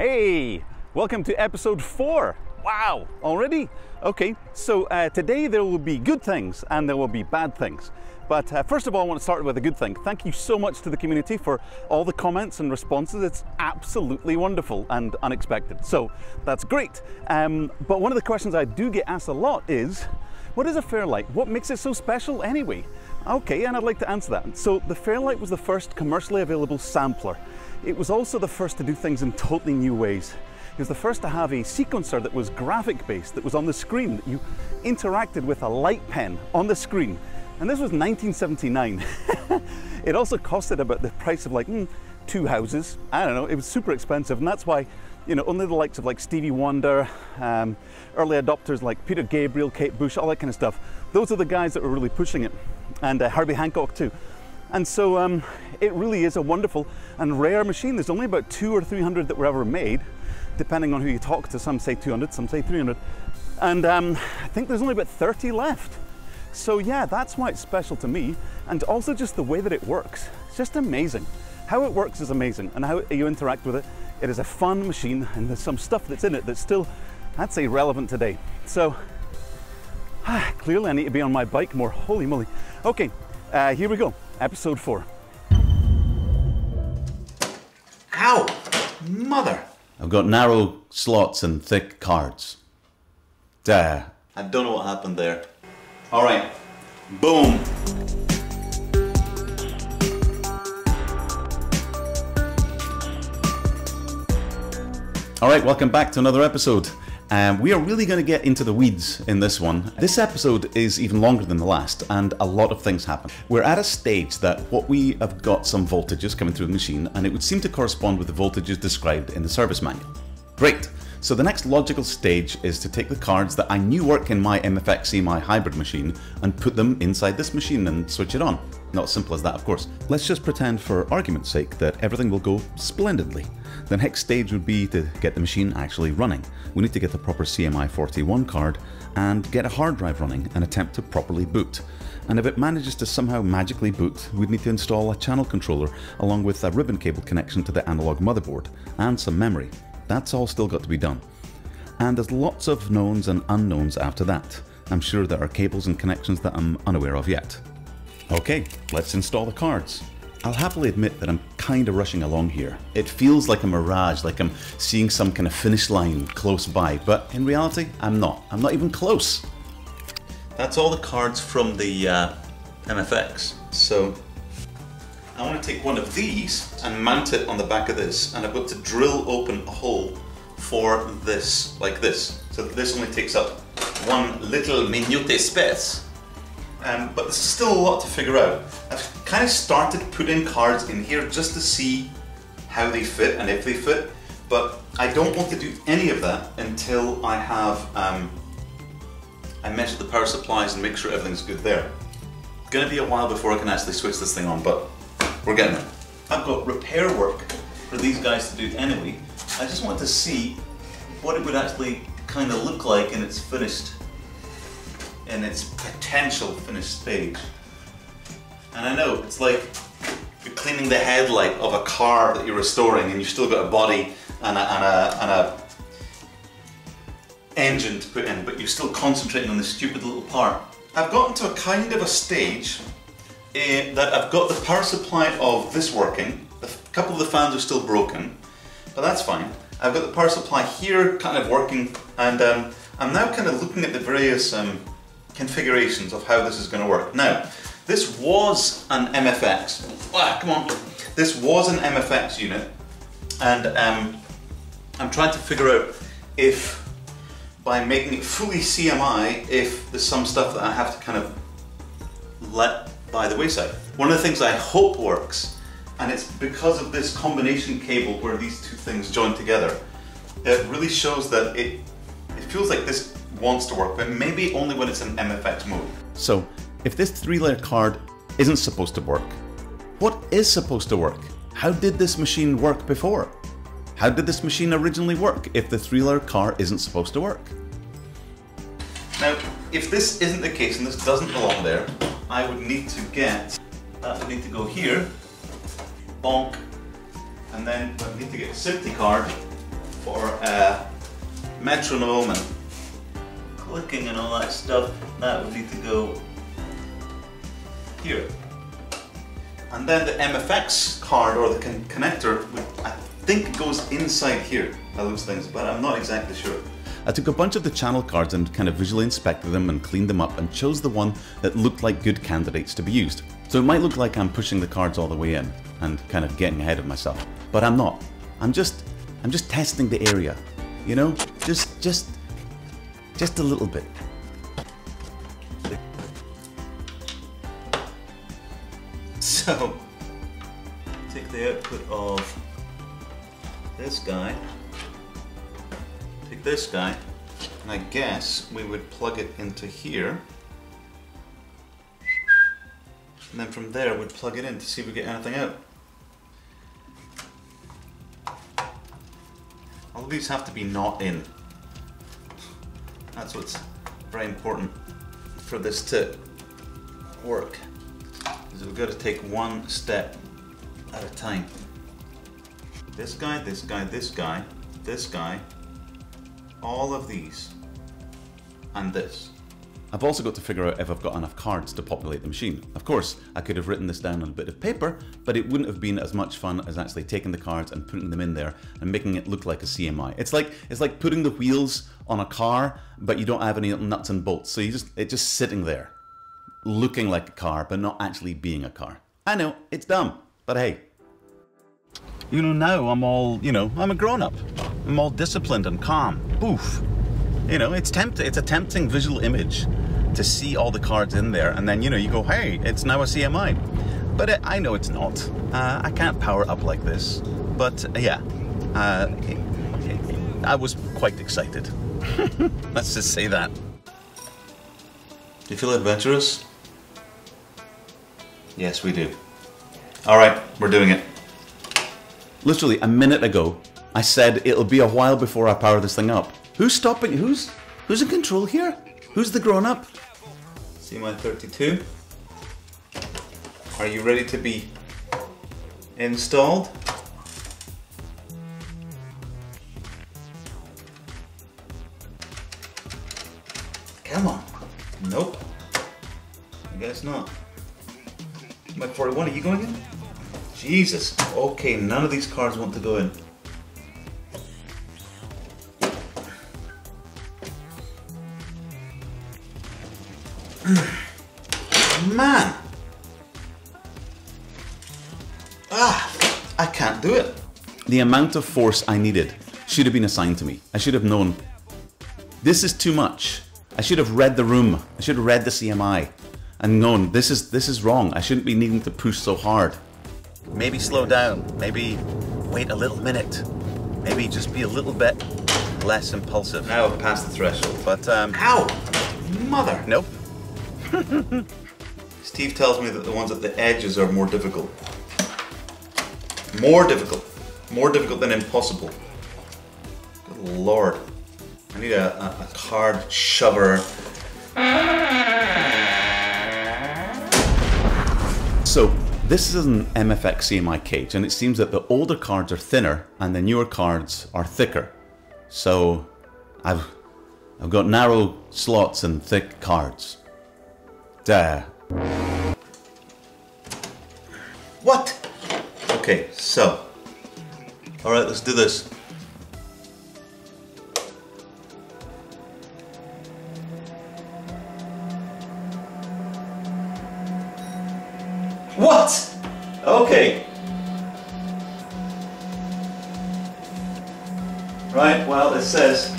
Hey, welcome to episode 4. Wow, already? Okay, so today there will be good things and there will be bad things. But first of all, I want to start with a good thing. Thank you so much to the community for all the comments and responses. It's absolutely wonderful and unexpected. So that's great. But one of the questions I do get asked a lot is, what is a Fairlight? What makes it so special anyway? Okay, and I'd like to answer that. So the Fairlight was the first commercially available sampler. It was also the first to do things in totally new ways. It was the first to have a sequencer that was graphic based, that was on the screen, that you interacted with a light pen on the screen. And this was 1979. It also costed about the price of like 2 houses. I don't know, it was super expensive, and that's why, you know, only the likes of like Stevie Wonder, early adopters like Peter Gabriel, Kate Bush, all that kind of stuff, those are the guys that were really pushing it, and Herbie Hancock too. And so it really is a wonderful and rare machine. There's only about 200 or 300 that were ever made, depending on who you talk to. Some say 200, some say 300. And I think there's only about 30 left. So yeah, that's why it's special to me. And also just the way that it works. It's just amazing. How it works is amazing, and how you interact with it. It is a fun machine, and there's some stuff that's in it that's still, I'd say, relevant today. So clearly I need to be on my bike more. Holy moly. Okay, here we go. Episode 4. Ow! Mother! I've got narrow slots and thick cards. I don't know what happened there. Alright, boom! Alright, welcome back to another episode. We are really going to get into the weeds in this one. This episode is even longer than the last, and a lot of things happen. We're at a stage that what we have got some voltages coming through the machine, and it would seem to correspond with the voltages described in the service manual. Great! So the next logical stage is to take the cards that I knew work in my MFX CMI hybrid machine and put them inside this machine and switch it on. Not as simple as that, of course. Let's just pretend, for argument's sake, that everything will go splendidly. The next stage would be to get the machine actually running. We need to get the proper CMI 41 card and get a hard drive running and attempt to properly boot. And if it manages to somehow magically boot, we'd need to install a channel controller along with a ribbon cable connection to the analog motherboard and some memory. That's all still got to be done. And there's lots of knowns and unknowns after that. I'm sure there are cables and connections that I'm unaware of yet. Okay, let's install the cards. I'll happily admit that I'm kind of rushing along here. It feels like a mirage, like I'm seeing some kind of finish line close by, but in reality, I'm not. I'm not even close. That's all the cards from the MFX. So I want to take one of these and mount it on the back of this, and I've got to drill open a hole for this, like this. So this only takes up one little minute space. But there's still a lot to figure out. I've kind of started putting cards in here just to see how they fit and if they fit, but I don't want to do any of that until I have I measure the power supplies and make sure everything's good there. It's going to be a while before I can actually switch this thing on, but we're getting there. I've got repair work for these guys to do anyway. I just want to see what it would actually kind of look like in its finished, in its potential finished stage. And I know it's like you're cleaning the headlight of a car that you're restoring, and you've still got a body and a engine to put in, but you're still concentrating on this stupid little part. I've gotten to a kind of a stage that I've got the power supply of this working. A couple of the fans are still broken, but that's fine. I've got the power supply here kind of working, and I'm now kind of looking at the various configurations of how this is going to work. Now, this was an MFX. Come on. This was an MFX unit, and I'm trying to figure out if, by making it fully CMI, if there's some stuff that I have to kind of let by the wayside. One of the things I hope works, and it's because of this combination cable where these two things join together, it really shows that it feels like this wants to work, but maybe only when it's in MFX mode. So, if this 3-layer card isn't supposed to work, what is supposed to work? How did this machine work before? How did this machine originally work if the 3-layer card isn't supposed to work? Now, if this isn't the case and this doesn't belong there, I would need to get, that would need to go here, bonk, and then I need to get a SIMTI card for metronome and clicking and all that stuff, that would need to go here. And then the MFX card, or the connector, I think goes inside here by those things, but I'm not exactly sure. I took a bunch of the channel cards and kind of visually inspected them and cleaned them up and chose the one that looked like good candidates to be used. So it might look like I'm pushing the cards all the way in and kind of getting ahead of myself, but I'm not. I'm just testing the area, you know, just a little bit. So, take the output of this guy, take this guy, and I guess we would plug it into here. And then from there we'd plug it in to see if we get anything out. All of these have to be not in. That's what's very important for this to work. Is we've got to take one step at a time. This guy, this guy, this guy, this guy, all of these, and this. I've also got to figure out if I've got enough cards to populate the machine. Of course, I could have written this down on a bit of paper, but it wouldn't have been as much fun as actually taking the cards and putting them in there and making it look like a CMI. It's like putting the wheels on a car, but you don't have any nuts and bolts, so it's just sitting there, looking like a car, but not actually being a car. I know, it's dumb, but hey. You know, now I'm all, you know, I'm a grown-up. I'm all disciplined and calm. Boof. You know, it's a tempting visual image to see all the cards in there, and then, you know, you go, hey, it's now a CMI. But I know it's not. I can't power up like this. But yeah, I was quite excited. Let's just say that. Do you feel adventurous? Yes, we do. All right, we're doing it. Literally a minute ago, I said it'll be a while before I power this thing up. Who's stopping? Who's in control here? Who's the grown-up? CMI 32. Are you ready to be installed? Come on. Nope. I guess not. My 41, are you going in? Jesus. Okay, none of these cards want to go in. Man! I can't do it. The amount of force I needed should have been assigned to me. I should have known. This is too much. I should have read the room. I should have read the CMI and known this is wrong. I shouldn't be needing to push so hard. Maybe slow down. Maybe wait a little minute. Maybe just be a little bit less impulsive. Now I've passed the threshold, but Ow! Mother! Nope. Steve tells me that the ones at the edges are more difficult. More difficult. More difficult than impossible. Good Lord. I need a card shover. So, this is an MFX CMI cage, and it seems that the older cards are thinner and the newer cards are thicker. So, I've got narrow slots and thick cards. Duh. What? Okay, so. Alright, let's do this. What? Okay. Right, well, it says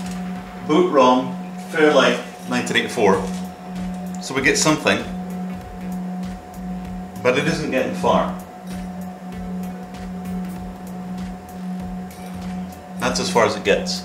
boot ROM Fairlight 1984. So we get something, but it isn't getting far. That's as far as it gets.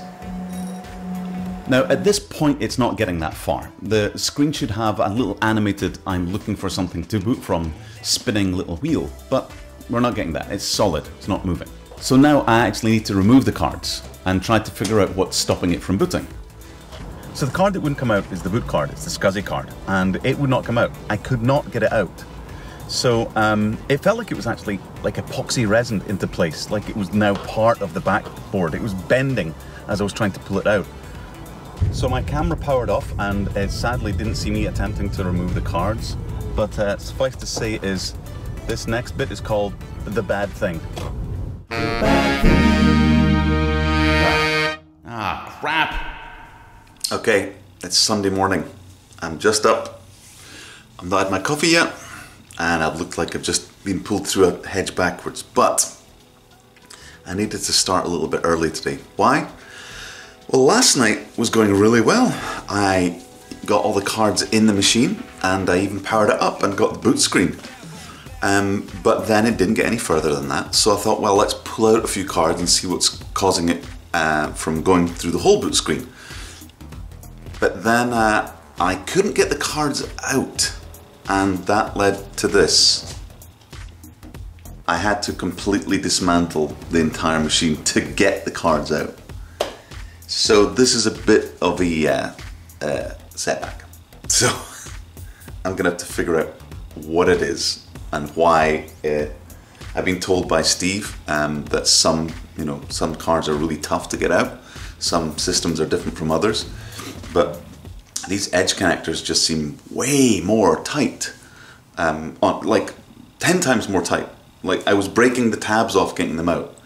Now, at this point, it's not getting that far. The screen should have a little animated, I'm looking for something to boot from, spinning little wheel, but we're not getting that. It's solid, it's not moving. So now I actually need to remove the cards and try to figure out what's stopping it from booting. So the card that wouldn't come out is the boot card, it's the SCSI card, and it would not come out. I could not get it out. So it felt like it was actually like epoxy resin into place, like it was now part of the backboard. It was bending as I was trying to pull it out. So my camera powered off, and it sadly didn't see me attempting to remove the cards. But suffice to say is, this next bit is called the bad thing. Ah, crap. Okay, it's Sunday morning. I'm just up. I've not had my coffee yet, and I've looked like I've just been pulled through a hedge backwards, but I needed to start a little bit early today. Why? Well, last night was going really well. I got all the cards in the machine, and I even powered it up and got the boot screen. But then it didn't get any further than that, so I thought, well, let's pull out a few cards and see what's causing it from going through the whole boot screen. But then I couldn't get the cards out, and that led to this. I had to completely dismantle the entire machine to get the cards out. So this is a bit of a setback. So I'm gonna have to figure out what it is and why. I've been told by Steve that some cards are really tough to get out. Some systems are different from others, but these edge connectors just seem way more tight, like 10 times more tight. Like I was breaking the tabs off getting them out,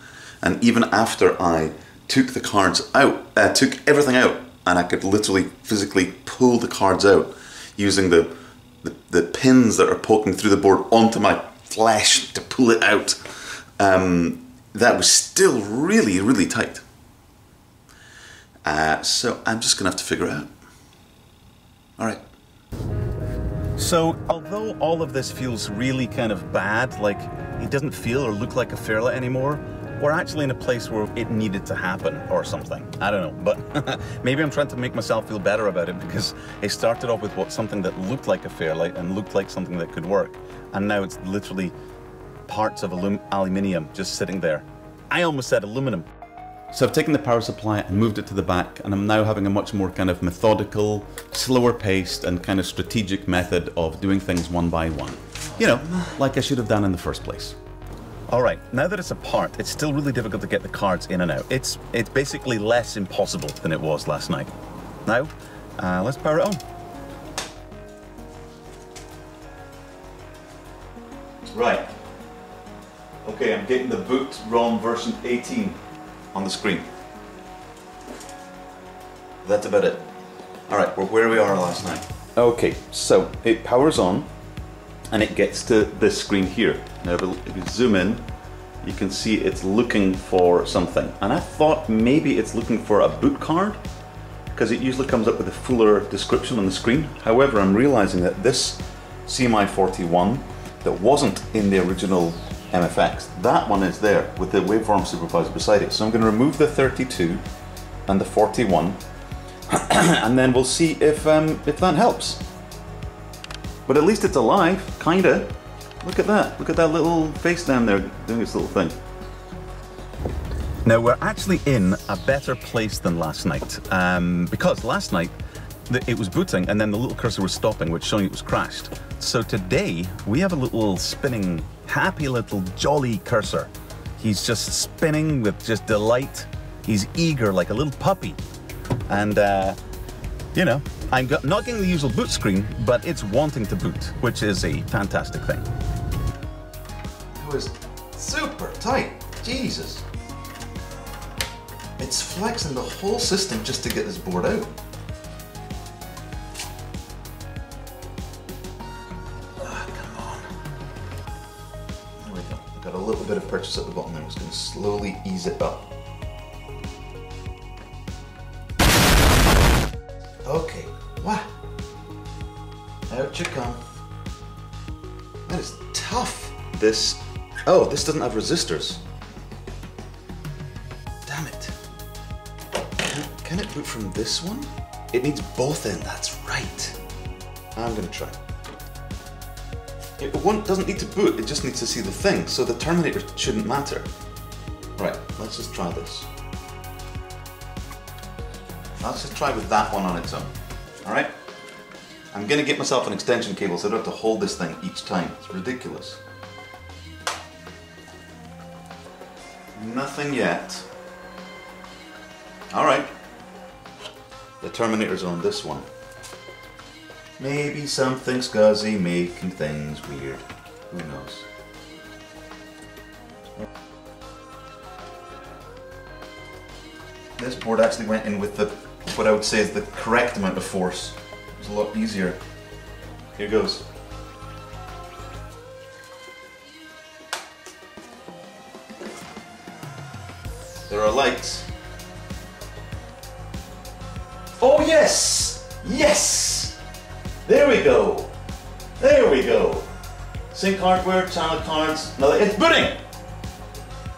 and even after I took the cards out, took everything out, and I could literally physically pull the cards out using the pins that are poking through the board onto my flesh to pull it out. That was still really, really tight. So I'm just gonna have to figure it out. All right. So although all of this feels really kind of bad, like it doesn't feel or look like a Fairlight anymore, we're actually in a place where it needed to happen or something. I don't know, but maybe I'm trying to make myself feel better about it, because it started off with something that looked like a Fairlight and looked like something that could work, and now it's literally parts of aluminium just sitting there. I almost said aluminum. So I've taken the power supply and moved it to the back, and I'm now having a much more kind of methodical, slower paced and kind of strategic method of doing things one by one. You know, like I should have done in the first place. All right, now that it's apart, it's still really difficult to get the cards in and out. It's basically less impossible than it was last night. Now, let's power it on. Right. Okay, I'm getting the boot ROM version 18 on the screen. That's about it. All right, we're where we are last night. Okay, so it powers on and it gets to this screen here. Now if you zoom in, you can see it's looking for something. And I thought maybe it's looking for a boot card, because it usually comes up with a fuller description on the screen. However, I'm realizing that this CMI 41 that wasn't in the original MFX, that one is there with the waveform supervisor beside it. So I'm going to remove the 32 and the 41 and then we'll see if that helps. But at least it's alive, kinda. Look at that. Look at that little face down there doing its little thing. Now we're actually in a better place than last night, because last night it was booting and then the little cursor was stopping, which showing it was crashed. So today we have a little spinning, happy little jolly cursor. He's just spinning with just delight. He's eager like a little puppy. And you know, I'm not getting the usual boot screen, but it's wanting to boot, which is a fantastic thing. It was super tight. Jesus. It's flexing the whole system just to get this board out. Ah, come on. There we go. I've got a little bit of purchase at the bottom there. I'm just going to slowly ease it up. Okay. What? Out you come. That is tough. This doesn't have resistors. Damn it. Can it boot from this one? It needs both in, that's right. I'm gonna try. It doesn't need to boot, it just needs to see the thing, so the Terminator shouldn't matter. Right, let's just try this. Let's just try with that one on its own. Alright? I'm gonna get myself an extension cable so I don't have to hold this thing each time. It's ridiculous. Nothing yet. Alright. The Terminators are on this one. Maybe something scuzzy making things weird. Who knows? This board actually went in with the, what I would say is the correct amount of force. It was a lot easier. Here goes. There are lights. Oh yes! Yes! There we go! There we go! Sync hardware, channel cards, no, it's booting!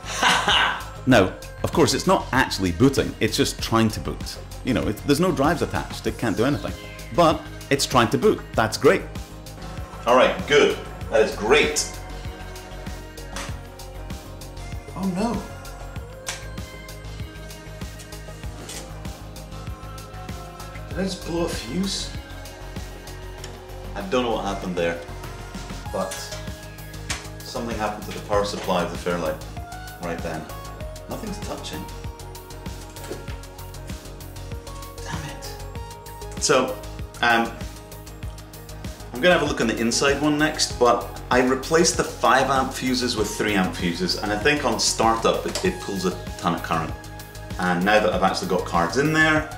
Haha! Now, of course, it's not actually booting, it's just trying to boot. You know, there's no drives attached, it can't do anything. But it's trying to boot, that's great. Alright, good. That is great. Oh no. Did I just blow a fuse? I don't know what happened there, but something happened to the power supply of the Fairlight right then. Nothing's touching. Damn it. So, I'm gonna have a look on the inside one next, but I replaced the 5 amp fuses with 3 amp fuses, and I think on startup it pulls a ton of current. And now that I've actually got cards in there,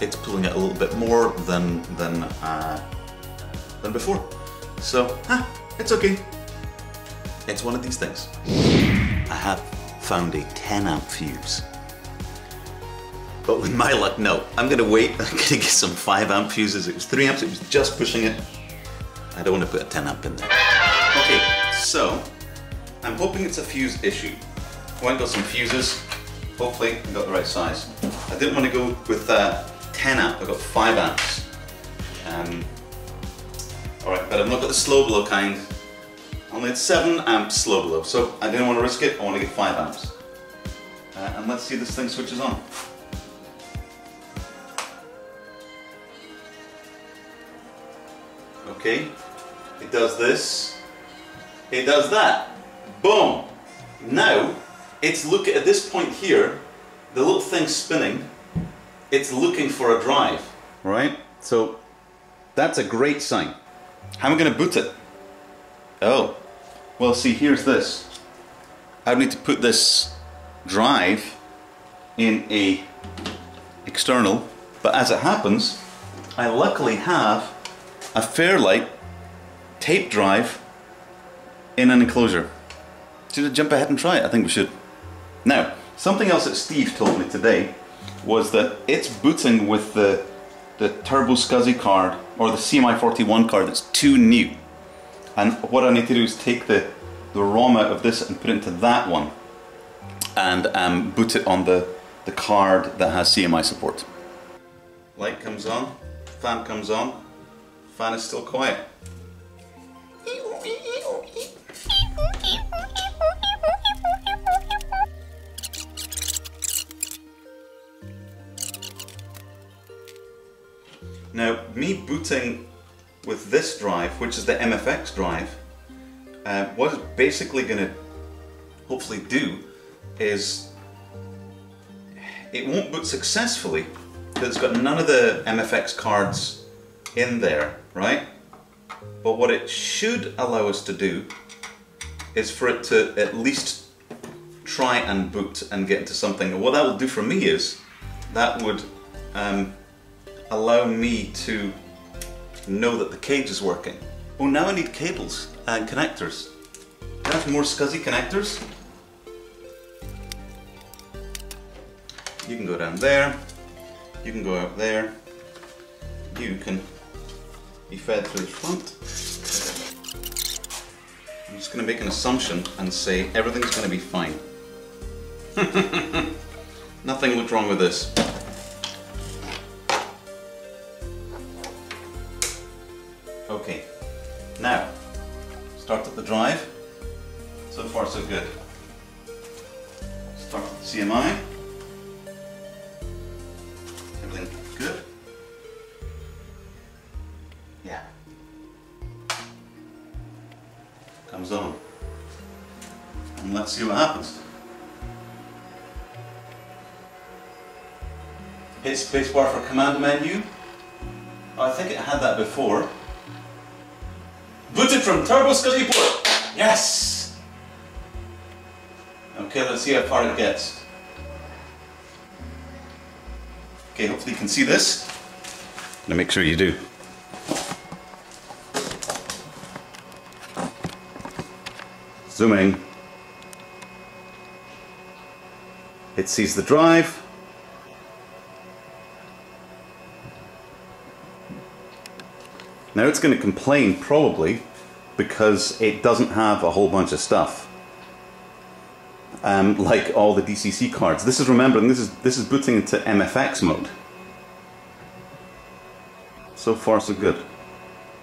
it's pulling it a little bit more than before. So, it's okay. It's one of these things. I have found a 10 amp fuse. But with my luck, no. I'm gonna wait, I'm gonna get some 5 amp fuses. It was 3 amps, it was just pushing it. I don't want to put a 10 amp in there. Okay, so, I'm hoping it's a fuse issue. I went and got some fuses. Hopefully I got the right size. I didn't want to go with 10 amp, I got 5 amps. Alright, but I've not got the slow blow kind. Only it's 7 amps slow blow, so I didn't want to risk it, I want to get 5 amps. And let's see if this thing switches on. Okay, it does this, it does that. Boom! Now, it's looking at this point here, the little thing's spinning, it's looking for a drive. Right? So, that's a great sign. How am I going to boot it? Oh, well see, here's this. I need to put this drive in a external, but as it happens, I luckily have a Fairlight tape drive in an enclosure. Should I jump ahead and try it? I think we should. Now, something else that Steve told me today was that it's booting with the Turbo SCSI card or the CMI 41 card that's too new. And what I need to do is take the ROM out of this and put it into that one and boot it on the card that has CMI support. Light comes on, fan comes on, fan is still quiet. Now, me booting with this drive, which is the MFX drive, what it's basically going to hopefully do is it won't boot successfully because it's got none of the MFX cards in there, right? But what it should allow us to do is for it to at least try and boot and get into something. And what that will do for me is that would allow me to know that the cage is working. Oh, now I need cables and connectors. Do I have more SCSI connectors? You can go down there, you can go out there, you can be fed through the front. I'm just going to make an assumption and say everything's going to be fine. Nothing looked wrong with this. Okay, now start up the drive. So far so good. Start with the CMI. Everything good? Yeah. Hit spacebar for command menu. Oh, I think it had that before. Booted from Turbo SCSI port. Yes! Okay, let's see how far it gets. Okay, hopefully you can see this. Now make sure you do. Zooming. It sees the drive. Now it's going to complain probably because it doesn't have a whole bunch of stuff. Like all the DCC cards. This is, remembering, this is booting into MFX mode. So far so good.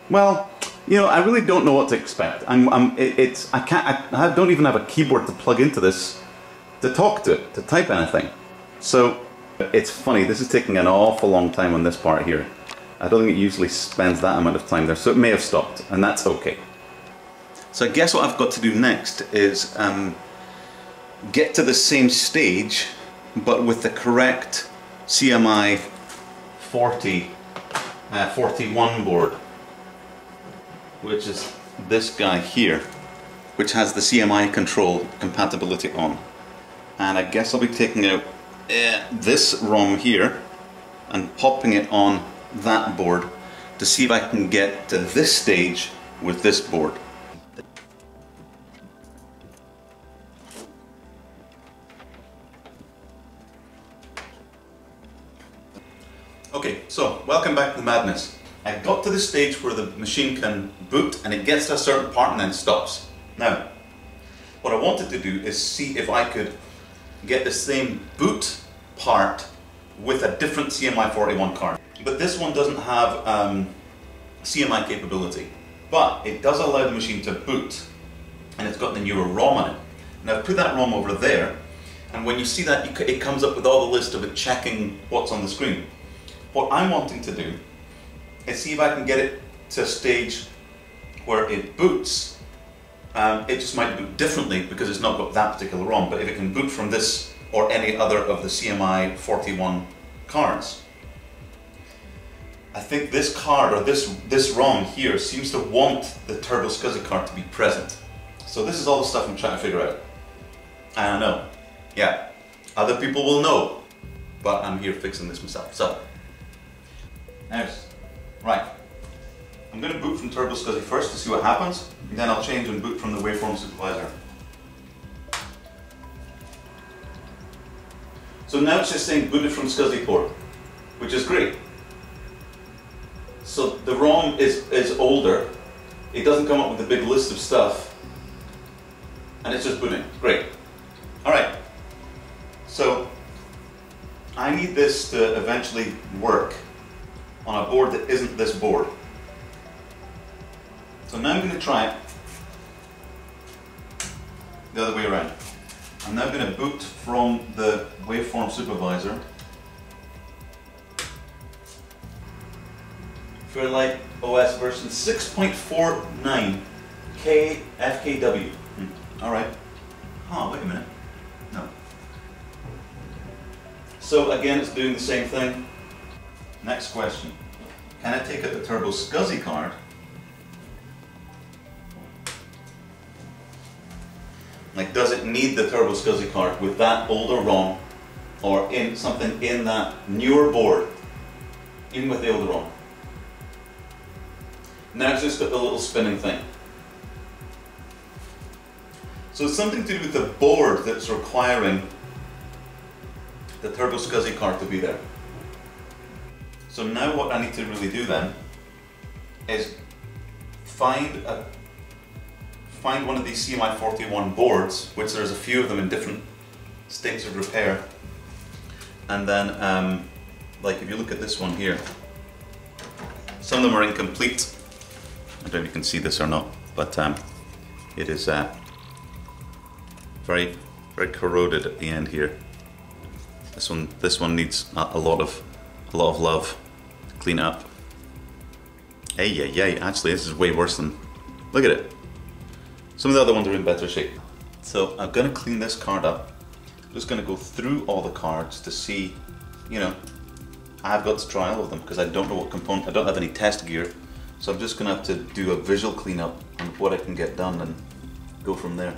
Well, you know, I really don't know what to expect. I don't even have a keyboard to plug into this to talk to it, to type anything. So it's funny, this is taking an awful long time on this part here. I don't think it usually spends that amount of time there, so it may have stopped, and that's okay. So I guess what I've got to do next is get to the same stage, but with the correct CMI 41 board, which is this guy here, which has the CMI control compatibility on. And I guess I'll be taking out this ROM here and popping it on that board to see if I can get to this stage with this board. Okay, so welcome back to the madness. I got to the stage where the machine can boot and it gets to a certain part and then stops. Now, what I wanted to do is see if I could get the same boot part with a different CMI 41 card. But this one doesn't have CMI capability, but it does allow the machine to boot, and it's got the newer ROM on it. Now I've put that ROM over there, and when you see that, it comes up with all the list of it checking what's on the screen. What I'm wanting to do is see if I can get it to a stage where it boots. It just might boot differently because it's not got that particular ROM, but if it can boot from this or any other of the CMI 41 cards. I think this card, or this ROM here, seems to want the Turbo SCSI card to be present. So this is all the stuff I'm trying to figure out. I don't know. Yeah, other people will know, but I'm here fixing this myself. So, now, right. I'm going to boot from Turbo SCSI first to see what happens, and then I'll change and boot from the waveform supervisor. So now it's just saying booted from SCSI port, which is great. So the ROM is older, it doesn't come up with a big list of stuff, and it's just booting. Great. Alright, so I need this to eventually work on a board that isn't this board. So now I'm going to try it the other way around. I'm now going to boot from the waveform supervisor. Fairlight OS version 6.49 FKW. Alright. Oh, wait a minute. No. So again, it's doing the same thing. Next question. Can I take out the Turbo SCSI card? Like, does it need the Turbo SCSI card with that older ROM, or in something in that newer board, even with the older ROM? Now it's just got the little spinning thing. So it's something to do with the board that's requiring the Turbo SCSI card to be there. So now what I need to really do then is find one of these CMI 41 boards, which there's a few of them in different states of repair, and then like if you look at this one here, some of them are incomplete. I don't know if you can see this or not, but it is very, very corroded at the end here. This one needs a lot of love to clean up. Hey, actually this is way worse than, look at it. Some of the other ones are in better shape. So I'm going to clean this card up. I'm just going to go through all the cards to see, you know, I've got to try all of them because I don't know what component, I don't have any test gear. So I'm just going to have to do a visual cleanup on what I can get done and go from there.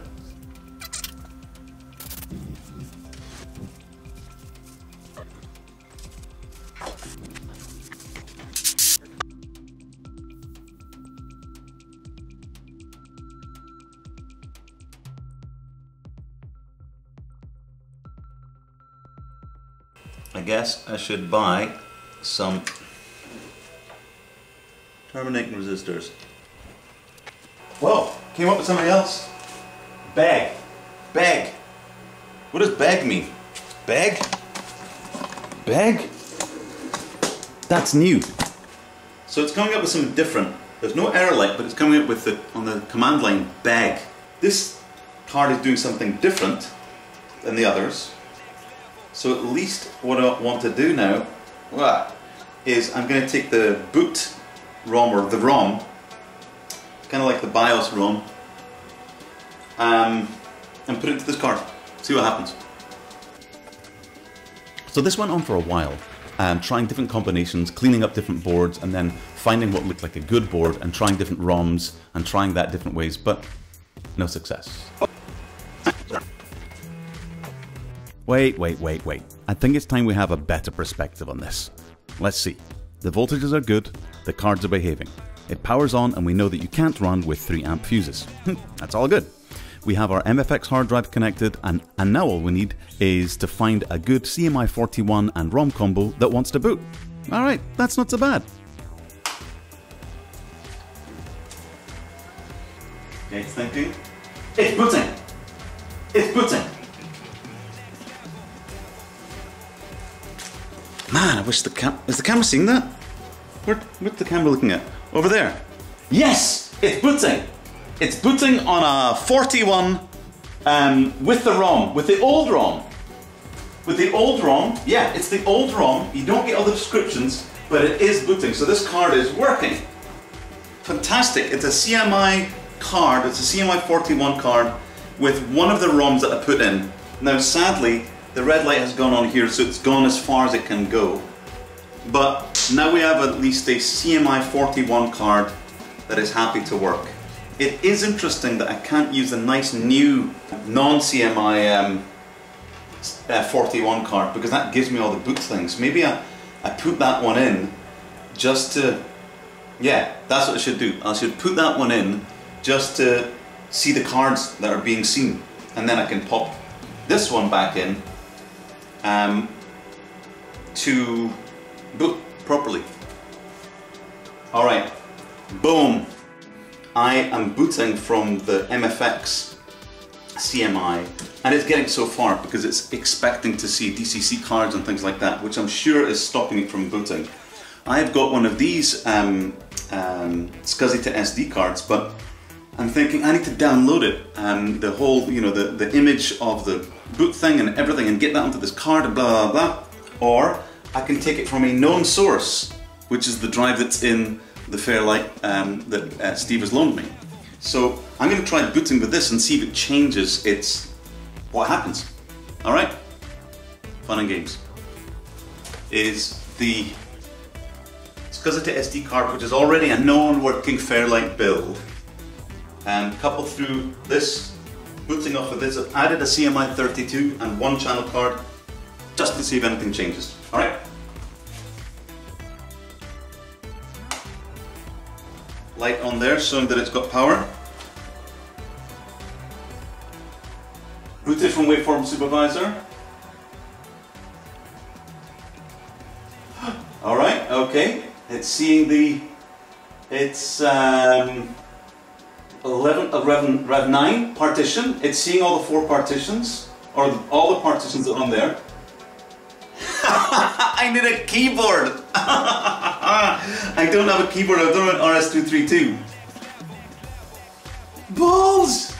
I guess I should buy some terminating resistors. Whoa, came up with something else. Bag. Bag. What does bag mean? Bag? Bag? That's new. So it's coming up with something different. There's no error light, but it's coming up with the, on the command line, bag. This card is doing something different than the others. So at least what I want to do now is I'm going to take the boot ROM, or the ROM, kind of like the BIOS ROM, and put it into this card. See what happens. So this went on for a while, trying different combinations, cleaning up different boards, and then finding what looked like a good board and trying different ROMs and trying that different ways, but no success. Wait. I think it's time we have a better perspective on this. Let's see. The voltages are good, the cards are behaving. It powers on and we know that you can't run with 3 amp fuses. That's all good. We have our MFX hard drive connected, and now all we need is to find a good CMI 41 and ROM combo that wants to boot. Alright, that's not so bad. Okay, it's thinking. It's booting! It's booting! Man, I wish is the camera seeing that? What's the camera looking at? Over there. Yes! It's booting! It's booting on a 41 with the ROM, with the old ROM. With the old ROM, yeah, it's the old ROM. You don't get all the descriptions, but it is booting. So this card is working. Fantastic. It's a CMI card, it's a CMI 41 card with one of the ROMs that I put in. Now sadly, the red light has gone on here, so it's gone as far as it can go. But now we have at least a CMI 41 card that is happy to work. It is interesting that I can't use the nice new non-CMI 41 card because that gives me all the boot things. Maybe I put that one in just to, yeah, that's what I should do. I should put that one in just to see the cards that are being seen, and then I can pop this one back in to boot properly. Alright, boom! I am booting from the MFX CMI, and it's getting so far because it's expecting to see DCC cards and things like that, which I'm sure is stopping it from booting. I've got one of these SCSI to SD cards, but I'm thinking I need to download it, the whole, you know, the image of the boot thing and everything, and get that onto this card and blah blah blah. Or I can take it from a known source, which is the drive that's in the Fairlight that Steve has loaned me. So I'm going to try booting with this and see if it changes what happens. Alright? Fun and games. Is the SCSI to SD card, which is already a known working Fairlight build, and coupled through this, booting off of this, I've added a CMI 32 and 1 channel card just to see if anything changes. Alright? Light on there showing that it's got power. Booted from Waveform Supervisor. Alright, okay. It's seeing it's Rev 9 partition. It's seeing all the 4 partitions, or all the partitions that are on there. I need a keyboard! I don't have a keyboard, I don't have an RS-232. Balls!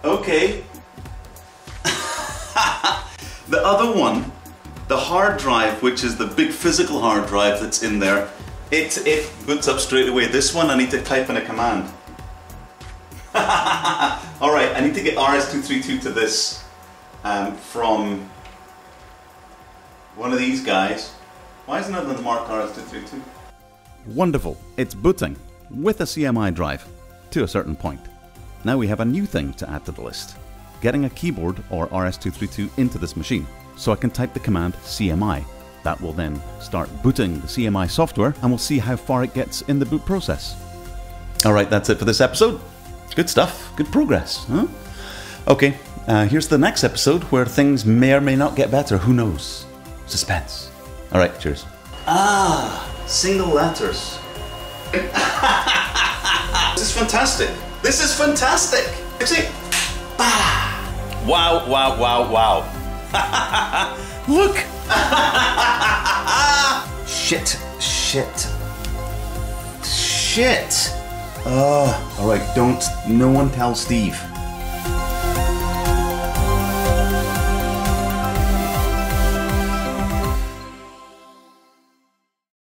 Okay. The other one, the hard drive, which is the big physical hard drive that's in there, it boots up straight away. This one I need to type in a command. Alright, I need to get RS-232 to this from one of these guys. Why isn't it the Mark RS232? Wonderful, it's booting with a CMI drive to a certain point. Now we have a new thing to add to the list. Getting a keyboard or RS232 into this machine. So I can type the command CMI. That will then start booting the CMI software and we'll see how far it gets in the boot process. Alright, that's it for this episode. Good stuff, good progress, huh? Okay, here's the next episode where things may or may not get better, who knows? Suspense. Alright, cheers. Ah, single letters. This is fantastic. This is fantastic. See? Wow, wow, wow, wow. Look! Shit. Alright, no one tell Steve.